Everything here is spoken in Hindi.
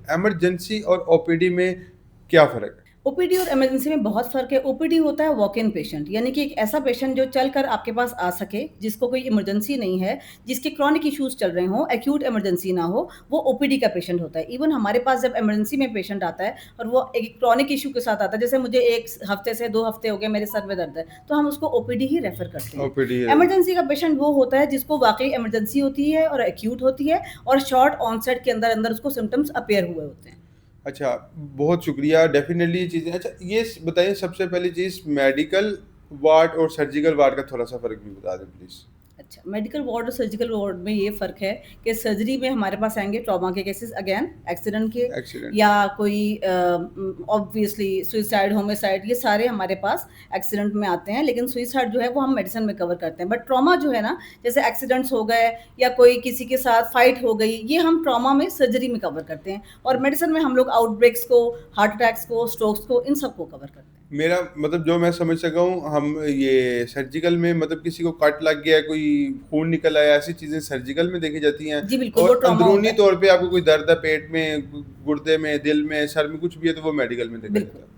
इमरजेंसी और ओपीडी में क्या फ़र्क है? ओपीडी और इमरजेंसी में बहुत फ़र्क है। ओपीडी होता है वॉक इन पेशेंट, यानी कि एक ऐसा पेशेंट जो चलकर आपके पास आ सके, जिसको कोई इमरजेंसी नहीं है, जिसके क्रॉनिक इश्यूज़ चल रहे हों, एक्यूट इमरजेंसी ना हो, वो ओपीडी का पेशेंट होता है। इवन हमारे पास जब इमरजेंसी में पेशेंट आता है और वो एक क्रॉनिक इश्यू के साथ आता है, जैसे मुझे 1 हफ्ते से 2 हफ्ते हो गए मेरे सर में दर्द है, तो हम उसको ओपीडी ही रेफ़र करते हैं। ओपीडी है। इमरजेंसी का पेशेंट वो होता है जिसको वाक़ई इमरजेंसी होती है और एक्यूट होती है और शॉर्ट ऑनसेट के अंदर-अंदर उसको सिम्पटम्स अपीयर हुए होते हैं। अच्छा, बहुत शुक्रिया, डेफ़िनेटली ये चीज़ें। अच्छा, ये बताइए सबसे पहली चीज़, मेडिकल वार्ड और सर्जिकल वार्ड का थोड़ा-सा फ़र्क भी बता दें प्लीज़? अच्छा, मेडिकल वार्ड और सर्जिकल वार्ड में ये फ़र्क है कि सर्जरी में हमारे पास आएँगे ट्रॉमा के केसेज़ अगेन, एक्सीडेंट के एक्सीडेंट। या कोई ऑब्वियसली सुसाइड, होमिसाइड ये सारे हमारे पास एक्सीडेंट में आते हैं, लेकिन सुसाइड जो है वो हम मेडिसिन में कवर करते हैं। बट ट्रॉमा जो है ना, जैसे एक्सीडेंट्स हो गए या कोई किसी के साथ फाइट हो गई, ये हम ट्रॉमा में सर्जरी में कवर करते हैं और मेडिसिन में हम लोग आउटब्रेक्स को, हार्ट अटैक्स को, स्ट्रोक्स को, इन सबको कवर करते हैं। मेरा मतलब जो मैं समझ सका हूँ, हम ये सर्जिकल में मतलब किसी को कट लग गया, कोई खून निकल आया, ऐसी चीज़ें सर्जिकल में देखी जाती हैं। जी, बिल्कुल, वो और ट्रॉमा होता अंदरूनी है। तौर पे आपको कोई दर्द है पेट में, गुर्दे में, दिल में, सर में, कुछ भी है तो वो मेडिकल में देखा जाता बिल्कुल। है।